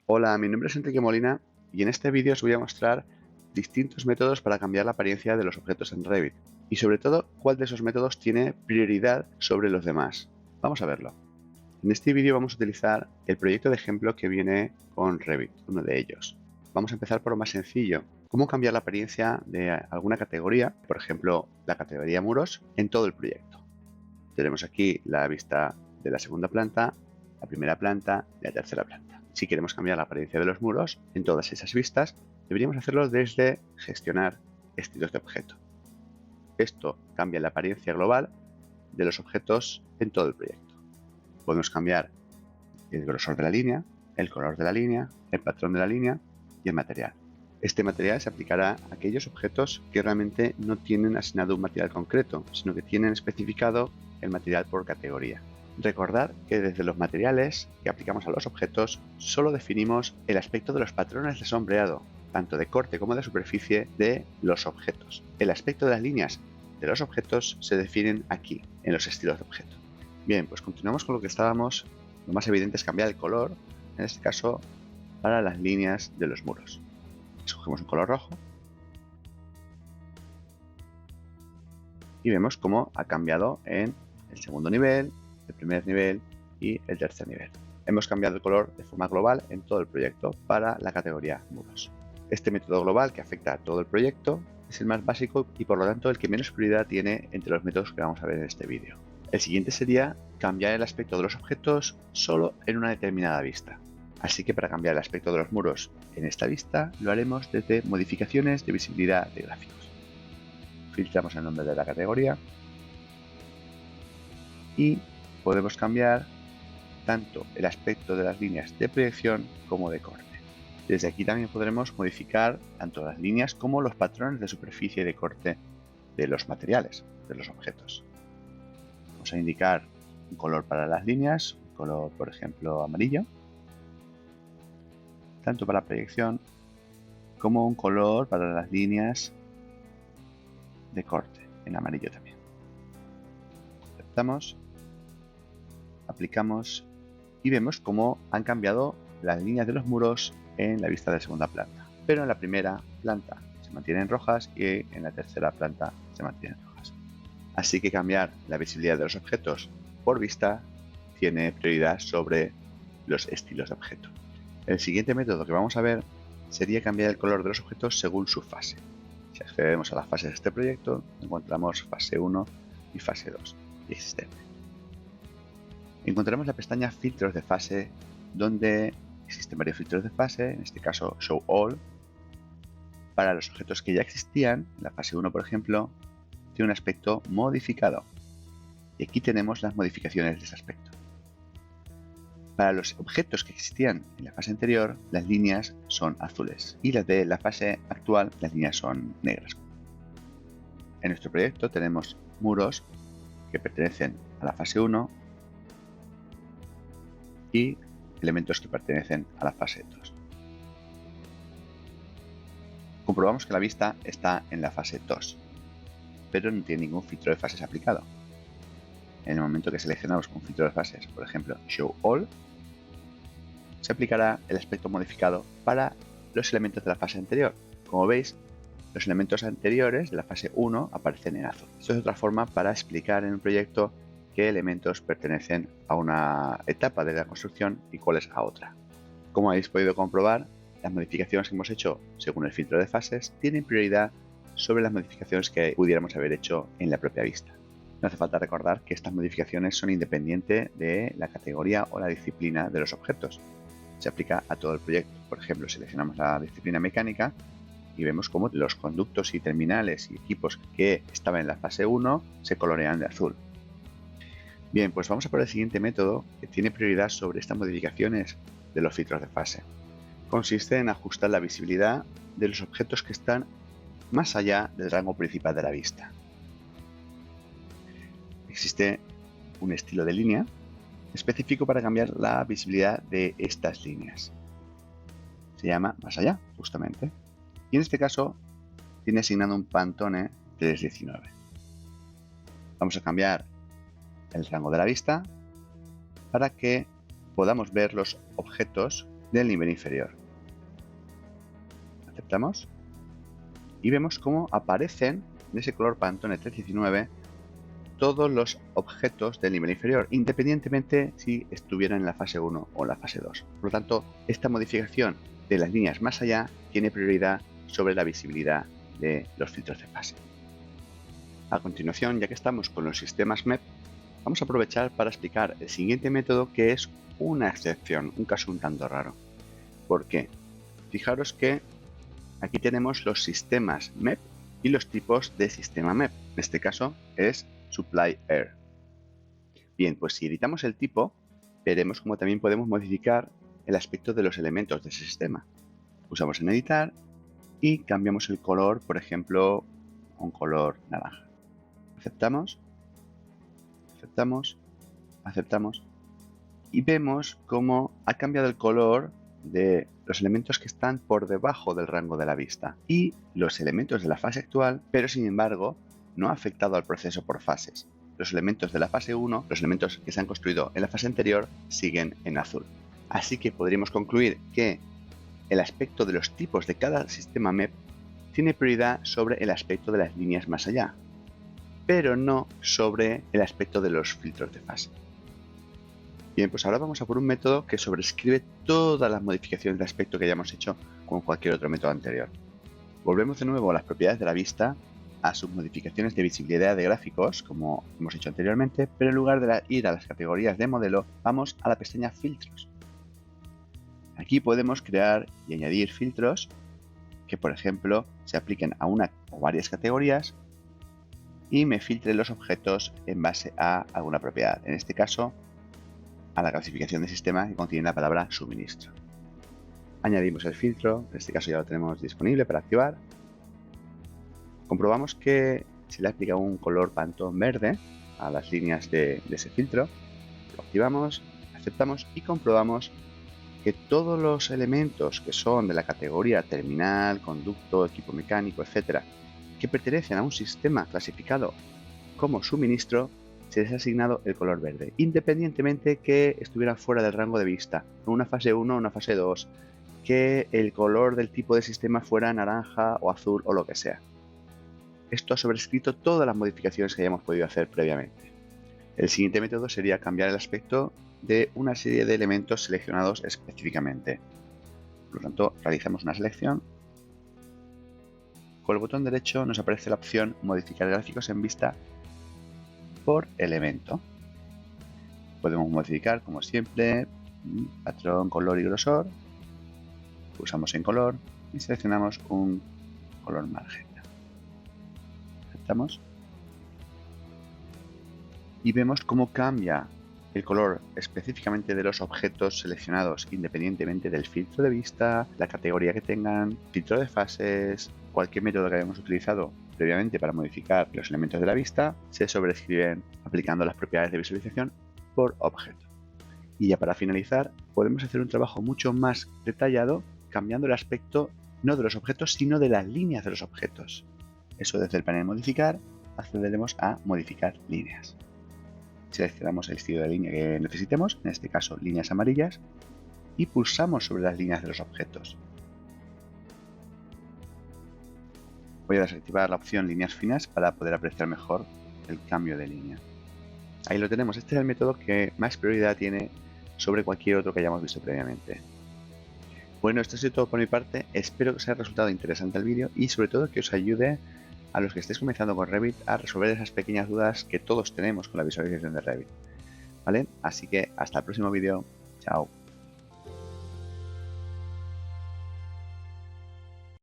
Hola, mi nombre es Enrique Molina y en este vídeo os voy a mostrar distintos métodos para cambiar la apariencia de los objetos en Revit y sobre todo cuál de esos métodos tiene prioridad sobre los demás. Vamos a verlo. En este vídeo vamos a utilizar el proyecto de ejemplo que viene con Revit, uno de ellos. Vamos a empezar por lo más sencillo, cómo cambiar la apariencia de alguna categoría, por ejemplo la categoría muros, en todo el proyecto. Tenemos aquí la vista de la segunda planta, la primera planta y la tercera planta. Si queremos cambiar la apariencia de los muros en todas esas vistas, deberíamos hacerlo desde gestionar estilos de objeto. Esto cambia la apariencia global de los objetos en todo el proyecto. Podemos cambiar el grosor de la línea, el color de la línea, el patrón de la línea y el material. Este material se aplicará a aquellos objetos que realmente no tienen asignado un material concreto, sino que tienen especificado el material por categoría. Recordad que desde los materiales que aplicamos a los objetos solo definimos el aspecto de los patrones de sombreado, tanto de corte como de superficie de los objetos. El aspecto de las líneas de los objetos se definen aquí, en los estilos de objeto. Bien, pues continuamos con lo que estábamos. Lo más evidente es cambiar el color, en este caso para las líneas de los muros. Escogemos un color rojo y vemos cómo ha cambiado en el segundo nivel, el primer nivel y el tercer nivel. Hemos cambiado el color de forma global en todo el proyecto para la categoría muros. Este método global que afecta a todo el proyecto es el más básico y por lo tanto el que menos prioridad tiene entre los métodos que vamos a ver en este vídeo. El siguiente sería cambiar el aspecto de los objetos solo en una determinada vista. Así que para cambiar el aspecto de los muros en esta vista lo haremos desde modificaciones de visibilidad de gráficos. Filtramos el nombre de la categoría y podemos cambiar tanto el aspecto de las líneas de proyección como de corte. Desde aquí también podremos modificar tanto las líneas como los patrones de superficie y de corte de los materiales, de los objetos. Vamos a indicar un color para las líneas, un color por ejemplo amarillo, tanto para proyección como un color para las líneas de corte, en amarillo también. Aceptamos, aplicamos y vemos cómo han cambiado las líneas de los muros en la vista de segunda planta. Pero en la primera planta se mantienen rojas y en la tercera planta se mantienen rojas. Así que cambiar la visibilidad de los objetos por vista tiene prioridad sobre los estilos de objeto. El siguiente método que vamos a ver sería cambiar el color de los objetos según su fase. Si accedemos a las fases de este proyecto, encontramos fase 1 y fase 2 existente. Encontramos la pestaña filtros de fase, donde existen varios filtros de fase, en este caso Show All. Para los objetos que ya existían, la fase 1 por ejemplo, tiene un aspecto modificado. Y aquí tenemos las modificaciones de ese aspecto. Para los objetos que existían en la fase anterior, las líneas son azules y las de la fase actual, las líneas son negras. En nuestro proyecto tenemos muros que pertenecen a la fase 1 y elementos que pertenecen a la fase 2. Comprobamos que la vista está en la fase 2, pero no tiene ningún filtro de fases aplicado. En el momento que seleccionamos un filtro de fases, por ejemplo Show All, se aplicará el aspecto modificado para los elementos de la fase anterior. Como veis, los elementos anteriores de la fase 1 aparecen en azul. Esto es otra forma para explicar en un proyecto qué elementos pertenecen a una etapa de la construcción y cuáles a otra. Como habéis podido comprobar, las modificaciones que hemos hecho según el filtro de fases tienen prioridad sobre las modificaciones que pudiéramos haber hecho en la propia vista. No hace falta recordar que estas modificaciones son independientes de la categoría o la disciplina de los objetos. Se aplica a todo el proyecto. Por ejemplo, seleccionamos la disciplina mecánica y vemos cómo los conductos y terminales y equipos que estaban en la fase 1 se colorean de azul. Bien, pues vamos a por el siguiente método que tiene prioridad sobre estas modificaciones de los filtros de fase. Consiste en ajustar la visibilidad de los objetos que están más allá del rango principal de la vista. Existe un estilo de línea específico para cambiar la visibilidad de estas líneas. Se llama más allá, justamente. Y en este caso tiene asignado un Pantone 319. Vamos a cambiar el rango de la vista para que podamos ver los objetos del nivel inferior. Aceptamos y vemos cómo aparecen en ese color Pantone 319 todos los objetos del nivel inferior, independientemente si estuvieran en la fase 1 o la fase 2. Por lo tanto, esta modificación de las líneas más allá tiene prioridad sobre la visibilidad de los filtros de fase. A continuación, ya que estamos con los sistemas MEP, vamos a aprovechar para explicar el siguiente método, que es una excepción, un caso un tanto raro. ¿Por qué? Fijaros que aquí tenemos los sistemas MEP y los tipos de sistema MEP. En este caso es Supply Air. Bien, pues si editamos el tipo, veremos cómo también podemos modificar el aspecto de los elementos de ese sistema. Pulsamos en editar y cambiamos el color, por ejemplo, a un color naranja. Aceptamos, aceptamos, aceptamos y vemos cómo ha cambiado el color de los elementos que están por debajo del rango de la vista y los elementos de la fase actual, pero sin embargo no ha afectado al proceso por fases. Los elementos de la fase 1, los elementos que se han construido en la fase anterior, siguen en azul. Así que podríamos concluir que el aspecto de los tipos de cada sistema MEP tiene prioridad sobre el aspecto de las líneas más allá, pero no sobre el aspecto de los filtros de fase. Bien, pues ahora vamos a por un método que sobrescribe todas las modificaciones de aspecto que hayamos hecho con cualquier otro método anterior. Volvemos de nuevo a las propiedades de la vista, a sus modificaciones de visibilidad de gráficos, como hemos hecho anteriormente, pero en lugar de ir a las categorías de modelo, vamos a la pestaña Filtros. Aquí podemos crear y añadir filtros que, por ejemplo, se apliquen a una o varias categorías y me filtre los objetos en base a alguna propiedad. En este caso, a la clasificación de sistema que contiene la palabra suministro. Añadimos el filtro, en este caso ya lo tenemos disponible para activar. Comprobamos que se le aplica un color Pantone verde a las líneas de ese filtro. Lo activamos, aceptamos y comprobamos que todos los elementos que son de la categoría terminal, conducto, equipo mecánico, etc., que pertenecen a un sistema clasificado como suministro, se les ha asignado el color verde, independientemente que estuvieran fuera del rango de vista, en una fase 1 o una fase 2, que el color del tipo de sistema fuera naranja o azul o lo que sea. Esto ha sobrescrito todas las modificaciones que hayamos podido hacer previamente. El siguiente método sería cambiar el aspecto de una serie de elementos seleccionados específicamente. Por lo tanto, realizamos una selección. Con el botón derecho nos aparece la opción Modificar gráficos en vista por elemento. Podemos modificar, como siempre, patrón, color y grosor. Pulsamos en color y seleccionamos un color magenta. Aceptamos y vemos cómo cambia el color específicamente de los objetos seleccionados independientemente del filtro de vista, la categoría que tengan, filtro de fases, cualquier método que hayamos utilizado previamente para modificar los elementos de la vista, se sobrescriben aplicando las propiedades de visualización por objeto. Y ya para finalizar, podemos hacer un trabajo mucho más detallado cambiando el aspecto no de los objetos, sino de las líneas de los objetos. Eso desde el panel Modificar, accederemos a Modificar líneas. Seleccionamos el estilo de línea que necesitemos, en este caso líneas amarillas, y pulsamos sobre las líneas de los objetos. Voy a desactivar la opción líneas finas para poder apreciar mejor el cambio de línea. Ahí lo tenemos, este es el método que más prioridad tiene sobre cualquier otro que hayamos visto previamente. Bueno, esto ha sido todo por mi parte, espero que os haya resultado interesante el vídeo y sobre todo que os ayude a los que estéis comenzando con Revit a resolver esas pequeñas dudas que todos tenemos con la visualización de Revit. ¿Vale? Así que hasta el próximo vídeo. Chao.